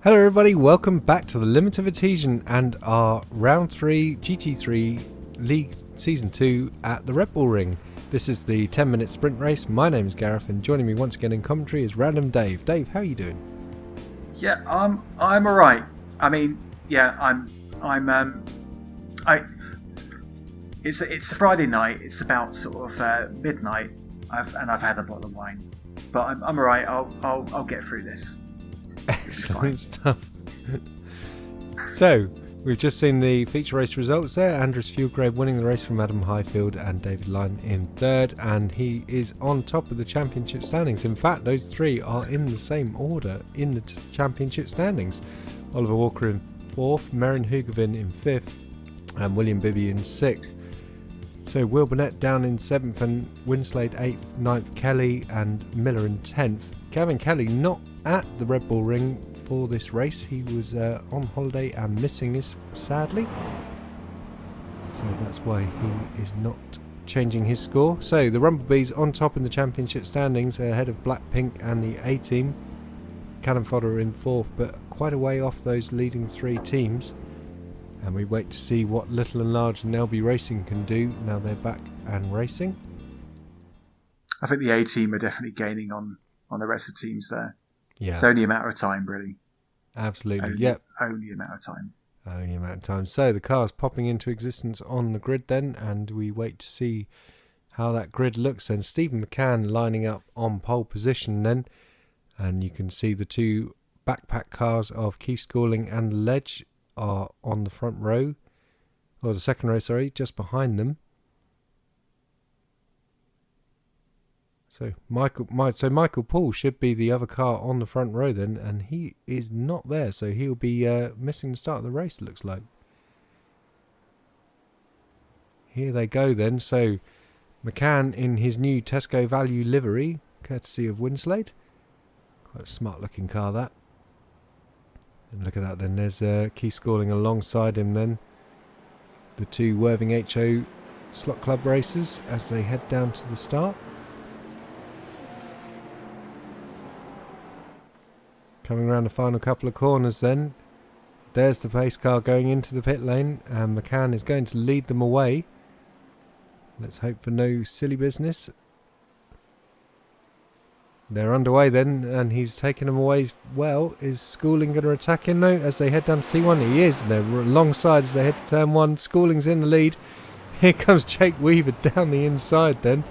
Hello everybody, welcome back to the LIMITof ADHESION and our Round 3 GT3 League Season 2 at the Red Bull Ring. This is the 10-minute sprint race. My name is Gareth and joining me once again in commentary is Random Dave. Dave, how are you doing? Yeah, I'm alright. I mean, yeah, it's a Friday night. It's about sort of midnight. I've had a bottle of wine, but I'm alright. I'll get through this. Excellent stuff. So, we've just seen the feature race results there. Andrews Fuelgrave winning the race from Adam Highfield and David Lyne in third, and he is on top of the championship standings. In fact, those three are in the same order in the championship standings. Oliver Walker in fourth, Merrin Hugavin in fifth, and William Bibby in sixth. So Will Burnett down in seventh, and Winslade eighth, ninth, Kelly and Miller in 10th. Gavin Kelly not at the Red Bull Ring for this race. He was on holiday and missing this, sadly. So that's why he is not changing his score. So the Rumblebees on top in the championship standings ahead of Blackpink and the A team. Cannon Fodder in fourth, but quite a way off those leading three teams. And we wait to see what Little and Large and LB Racing can do now they're back and racing. I think the A team are definitely gaining on the rest of the teams there. Yeah. It's only a matter of time, really. Absolutely. Only a matter of time. Only a matter of time. So the car's popping into existence on the grid then, and we wait to see how that grid looks. And Stephen McCann lining up on pole position then. And you can see the two backpack cars of Keith Schooling and Ledge are on the front row. Or the second row, sorry, just behind them. So Michael Paul should be the other car on the front row then, and he is not there, so he'll be missing the start of the race, it looks like. Here they go then. So McCann in his new Tesco Value livery, courtesy of Winslade. Quite a smart looking car, that. And look at that then, there's Keith Schooling alongside him then. The two Worthing HO Slot Club racers as they head down to the start. Coming around the final couple of corners then. There's the pace car going into the pit lane, and McCann is going to lead them away. Let's hope for no silly business. They're underway then, and he's taken them away well. Is Schooling going to attack him though as they head down to T1? He is. They're alongside as they head to turn one. Schooling's in the lead. Here comes Jake Weaver down the inside then,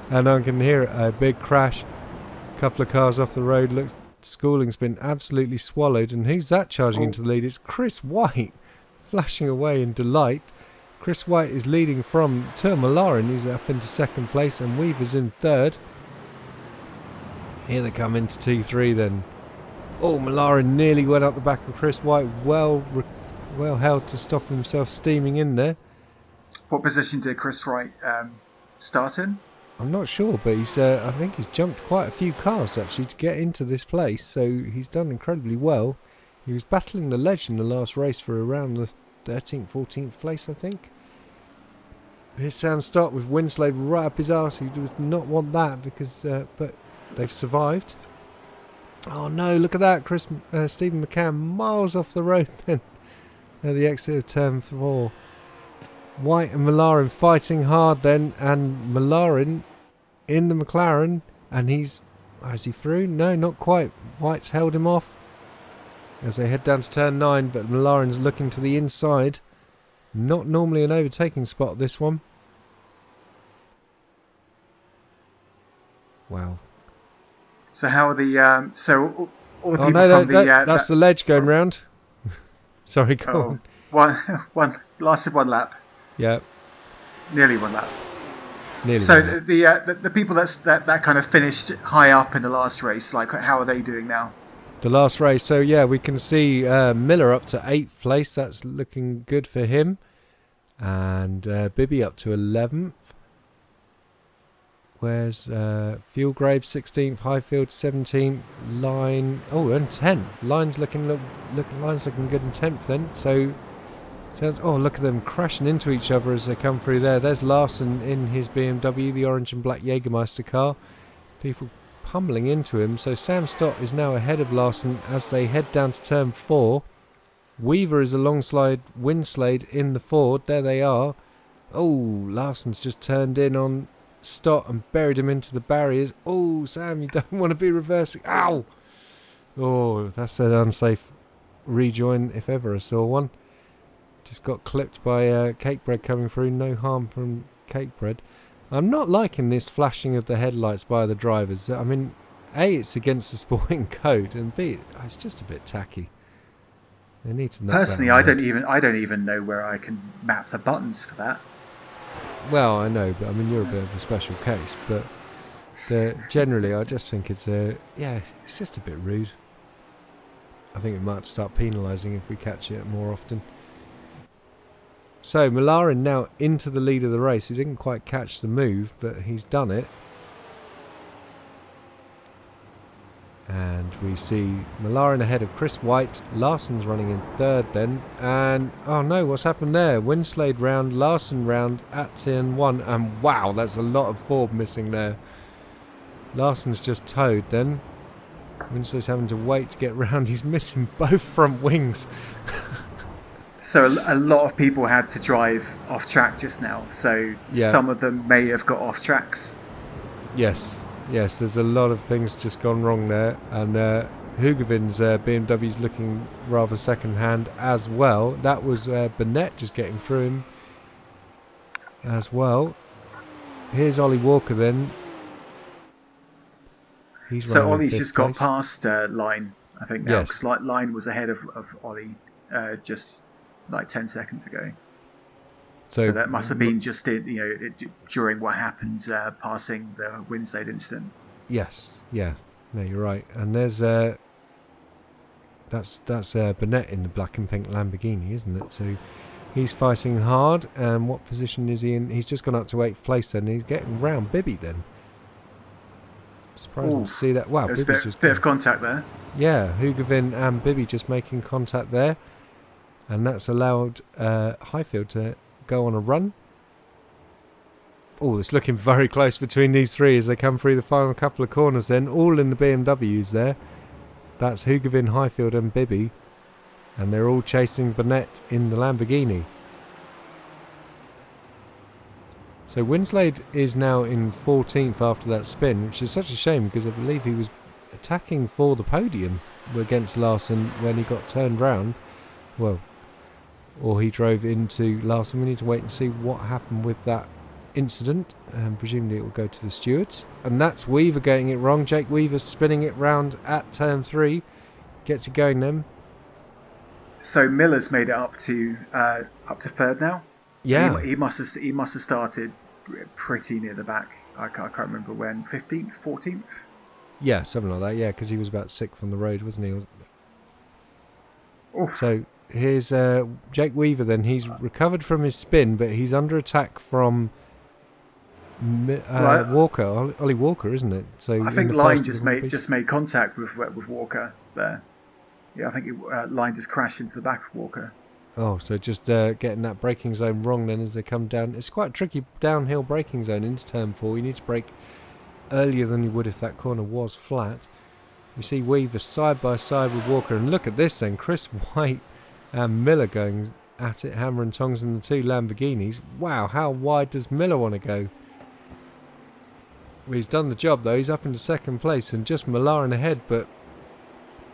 and I can hear a big crash. A couple of cars off the road. Looks Schooling's been absolutely swallowed, and who's that charging into the lead? It's Chris White flashing away in delight. Chris White is leading from Turmalarin. He's up into second place, and Weaver's in third. Here they come into T3 then. Oh, Malarin nearly went up the back of Chris White. Well held to stop himself steaming in there. What position did Chris White start in? I'm not sure, but he's I think he's jumped quite a few cars actually to get into this place, so he's done incredibly well. He was battling the Ledge in the last race for around the 13th, 14th place, I think. Here's Sam Stott with Winslade right up his arse. He does not want that because, but they've survived. Oh no! Look at that, Stephen McCann miles off the road then at the exit of turn 4. White and Malarin fighting hard then, and Malarin in the McLaren, and is he through? No, not quite. White's held him off as they head down to turn 9, but Malarin's looking to the inside. Not normally an overtaking spot, this one. Wow. So how are the so all the people from that's the Ledge going round. Sorry, go on. One lasted one lap. Yeah. Nearly one lap. Nearly. So the people that kind of finished high up in the last race, like how are they doing now? The last race. So yeah, we can see Miller up to 8th place. That's looking good for him. And Bibby up to 11th. Where's Fuelgrave 16th, Highfield 17th, Lyne and 10th. Lyne's looking good in 10th then. So look at them crashing into each other as they come through there. There's Larson in his BMW, the orange and black Jägermeister car. People pummeling into him. So Sam Stott is now ahead of Larson as they head down to turn 4. Weaver is alongside WINSLADE in the Ford. There they are. Oh, Larson's just turned in on Stott and buried him into the barriers. Oh, Sam, you don't want to be reversing. Ow! Oh, that's an unsafe rejoin if ever I saw one. Just got clipped by Cakebread coming through. No harm from Cakebread. I'm not liking this flashing of the headlights by the drivers. I mean, A, it's against the sporting code, and B, it's just a bit tacky. They need to knock Personally, that I don't even know where I can map the buttons for that. Well, I know, but I mean, you're a bit of a special case. But generally, I just think it's it's just a bit rude. I think we might start penalising if we catch it more often. So Malarin now into the lead of the race. He didn't quite catch the move, but he's done it. And we see Malarin ahead of Chris White. Larson's running in third then. And, oh no, what's happened there? WINSLADE round, Larson round at turn 1. And wow, that's a lot of Ford missing there. Larson's just towed then. WINSLADE's having to wait to get round. He's missing both front wings. So a lot of people had to drive off track just now. So some of them may have got off tracks. Yes, there's a lot of things just gone wrong there. And Hugovin's BMW's looking rather second-hand as well. That was Burnett just getting through him as well. Here's Ollie Walker then. So Ollie's just got past Line, I think now. Yes. Because Line was ahead of Ollie just like 10 seconds ago. So that must have been just during what happened passing the WINSLADE incident. Yes, yeah, no, you're right. And there's that's Burnett in the black and pink Lamborghini, isn't it? So he's fighting hard. And what position is he in? He's just gone up to 8th place then. And he's getting round Bibby then. Surprising to see that. Wow, there's a bit of contact there. Yeah, Hugovin and Bibby just making contact there. And that's allowed Highfield to go on a run. Oh, it's looking very close between these three as they come through the final couple of corners then. All in the BMWs there. That's Hugovin, Highfield and Bibby. And they're all chasing Burnett in the Lamborghini. So WINSLADE is now in 14th after that spin, which is such a shame because I believe he was attacking for the podium against Larson when he got turned round. Well, or he drove into Larson. We need to wait and see what happened with that incident, and presumably it will go to the stewards. And that's Weaver getting it wrong. Jake Weaver spinning it round at turn 3, gets it going then. So Miller's made it up to third now. Yeah, he must have started pretty near the back. I can't remember when. 15th, 14th. Yeah, something like that. Yeah, because he was about 6th on the road, wasn't he? Oof. So here's Jake Weaver then. He's recovered from his spin, but he's under attack from Walker. Ollie Walker, isn't it? So I think Line just made contact with Walker there. Yeah, I think Line just crashed into the back of Walker. Oh, so just getting that braking zone wrong then as they come down. It's quite a tricky downhill braking zone into turn 4. You need to brake earlier than you would if that corner was flat. We see Weaver side by side with Walker, and look at this then. Chris White and Miller going at it, hammer and tongs in the two Lamborghinis. Wow, how wide does Miller want to go? Well, he's done the job though. He's up into 2nd place and just Malarin ahead, but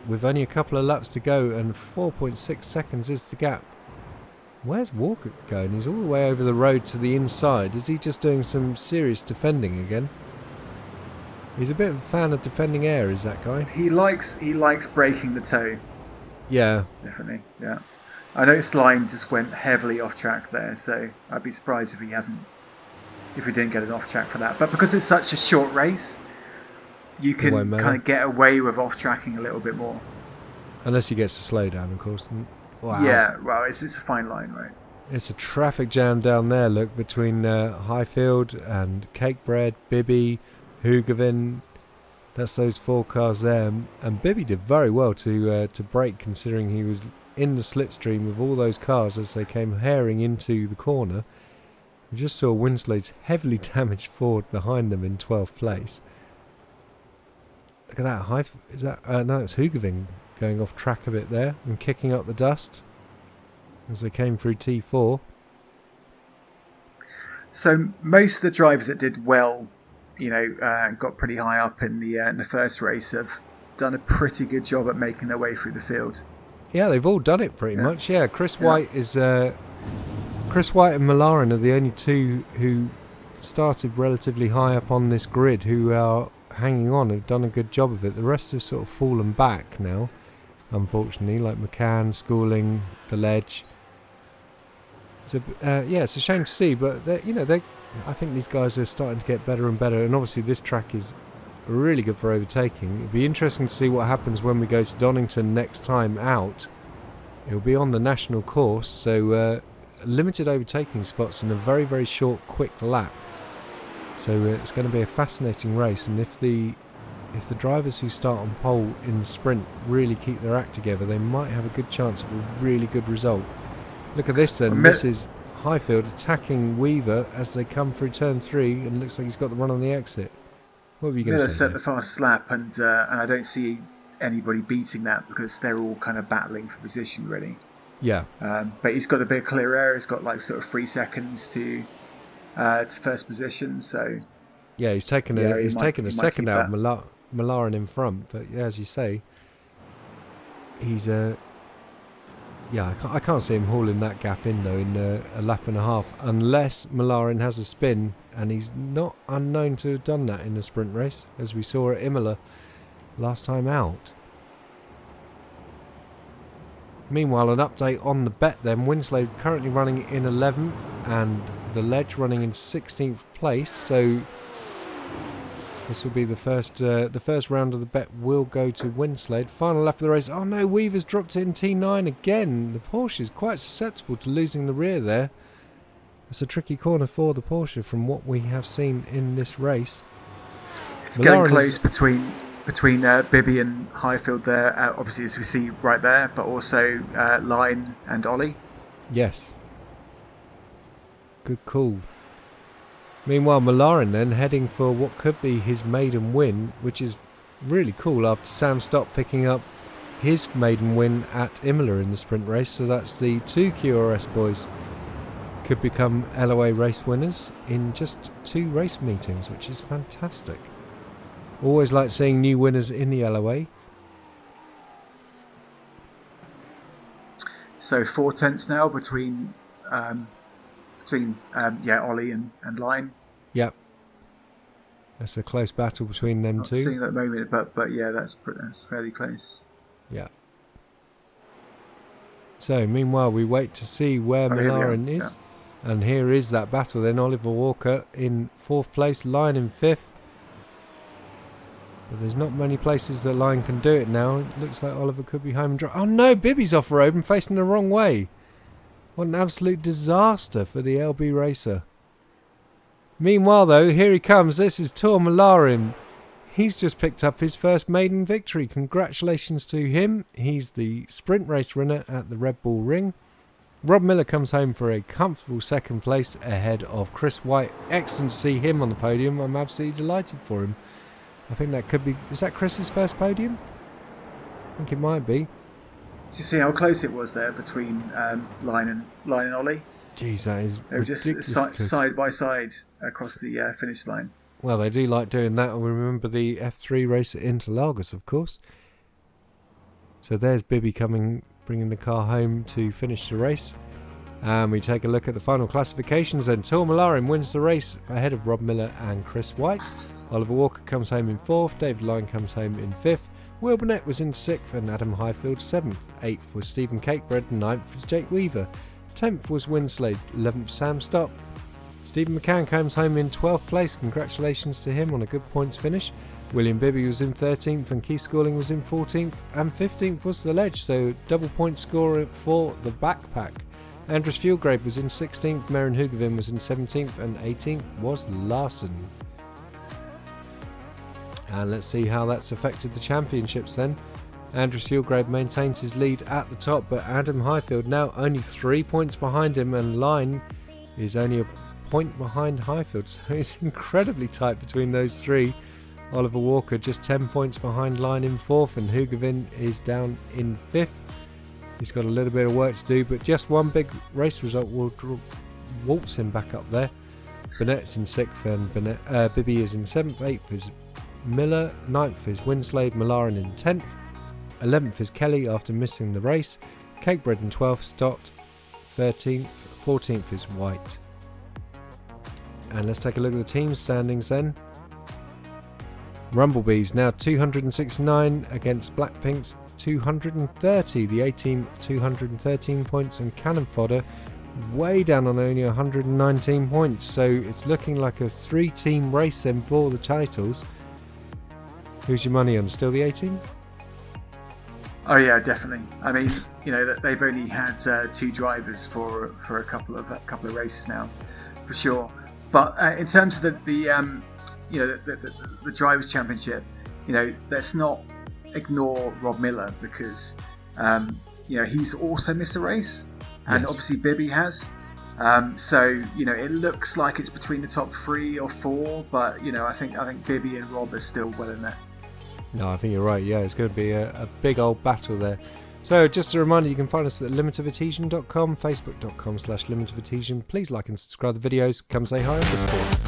with only a couple of laps to go and 4.6 seconds is the gap. Where's Walker going? He's all the way over the road to the inside. Is he just doing some serious defending again? He's a bit of a fan of defending air, is that guy? He likes breaking the toe. Yeah. Definitely, yeah. I noticed Line just went heavily off track there, so I'd be surprised if we didn't get an off track for that. But because it's such a short race, you can kind of get away with off tracking a little bit more. Unless he gets to slow down, of course. Wow. Yeah, well, it's a fine line, right? It's a traffic jam down there, look, between Highfield and Cakebread, Bibby, Hugovin. That's those 4 cars there. And Bibby did very well to brake, considering he was in the slipstream with all those cars as they came herring into the corner. We just saw WINSLADE's heavily damaged Ford behind them in 12th place. look at that. Is that no, it's Hugeving going off track a bit there and kicking up the dust as they came through T4. So most of the drivers that did well, got pretty high up in the first race, have done a pretty good job at making their way through the field. Yeah, they've all done it pretty much. Yeah, Chris White and Malarin are the only two who started relatively high up on this grid who are hanging on, have done a good job of it. The rest have sort of fallen back now, unfortunately, like McCann, Schooling, the Ledge. So, it's a shame to see, but I think these guys are starting to get better and better, and obviously this track is really good for overtaking. It'll be interesting to see what happens when we go to Donington next time out. It'll be on the national course, so limited overtaking spots in a very, very short, quick lap. So it's going to be a fascinating race, and if the drivers who start on pole in the sprint really keep their act together, they might have a good chance of a really good result. Look at this then. This is Highfield attacking Weaver as they come through turn 3, and looks like he's got the run on the exit. What were you going to say? Set the fastest lap, and I don't see anybody beating that because they're all kind of battling for position, really. Yeah. But he's got a bit of clear air. He's got like sort of 3 seconds to first position. So yeah, he's taken a second out of Malarin in front. But yeah, as you say, he's I can't see him hauling that gap in though in a lap and a half, unless Malarin has a spin, and he's not unknown to have done that in a sprint race, as we saw at Imola last time out. Meanwhile, an update on the bet then. WINSLADE currently running in 11th and the Ledge running in 16th place, so this will be the first round of the bet will go to WINSLADE. Final lap of the race. Oh no, Weaver's dropped it in T9 again. The Porsche is quite susceptible to losing the rear there. It's a tricky corner for the Porsche from what we have seen in this race. It's getting close between Bibby and Highfield there, obviously, as we see right there, but also Line and Ollie. Yes. Good call. Meanwhile, Malarin then heading for what could be his maiden win, which is really cool after Sam Stott picking up his maiden win at Imola in the sprint race. So that's the 2 QRS boys could become LOA race winners in just 2 race meetings, which is fantastic. Always like seeing new winners in the LOA. So 4 tenths now between Ollie and Line. Yep. That's a close battle between them two. Not seeing that moment, but yeah, that's fairly close. Yeah. So meanwhile, we wait to see where Malarin is, and here is that battle. Then Oliver Walker in 4th place, Line in 5th. But there's not many places that Line can do it now. It looks like Oliver could be home and dry. Oh no, Bibby's off road and facing the wrong way. What an absolute disaster for the LB racer. Meanwhile though, here he comes. This is Tor Malarin. He's just picked up his first maiden victory. Congratulations to him. He's the sprint race winner at the Red Bull Ring. Rob Miller comes home for a comfortable 2nd place ahead of Chris White. Excellent to see him on the podium. I'm absolutely delighted for him. I think that could be... Is that Chris's first podium? I think it might be. Do you see how close it was there between Line and Ollie? Jeez, that is they were just side by side across the finish line. Well, they do like doing that. We remember the F3 race at Interlagos, of course. So there's Bibby bringing the car home to finish the race. And we take a look at the final classifications. And Tor Malarin wins the race ahead of Rob Miller and Chris White. Oliver Walker comes home in 4th. David Line comes home in 5th. Will Burnett was in 6th and Adam Highfield 7th. 8th was Stephen Cakebread and 9th was Jake Weaver. 10th was WINSLADE. 11th Sam Stott. Stephen McCann comes home in 12th place. Congratulations to him on a good points finish. William Bibby was in 13th and Keith Schooling was in 14th. And 15th was the Ledge, so double point scorer for the backpack. Andres Fieldgrave was in 16th. Maren Hugevin was in 17th and 18th was Larson. And let's see how that's affected the championships then. Andres Fieldgrave maintains his lead at the top, but Adam Highfield now only 3 points behind him, and Line is only a point behind Highfield, so it's incredibly tight between those three. Oliver Walker just 10 points behind Line in 4th, and Hugavin is down in 5th. He's got a little bit of work to do, but just one big race result will waltz him back up there. Burnett's in 6th, and Bibby is in 7th. 8th is Miller. 9th is Winslade. Malarin in 10th. 11th is Kelly after missing the race. Cakebread in 12th. Stott 13th. 14th is White. And let's take a look at the team standings then. Rumblebees now 269 against Blackpink's 230. The A-Team 213 points, and Cannon Fodder way down on only 119 points. So it's looking like a 3-team race then for the titles. Who's your money on? Still the A-Team? Oh yeah, definitely. I mean, you know, that they've only had 2 drivers for a couple of races now, for sure. But in terms of the Drivers' Championship, you know, let's not ignore Rob Miller, because you know, he's also missed a race, and yes, obviously Bibby has. So you know, it looks like it's between the top 3 or 4, but you know, I think Bibby and Rob are still well in there. No, I think you're right. Yeah, it's going to be a big old battle there. So just a reminder, you can find us at limitofaadhesion.com, facebook.com/limitofaadhesion. Please like and subscribe the videos. Come say hi on Discord.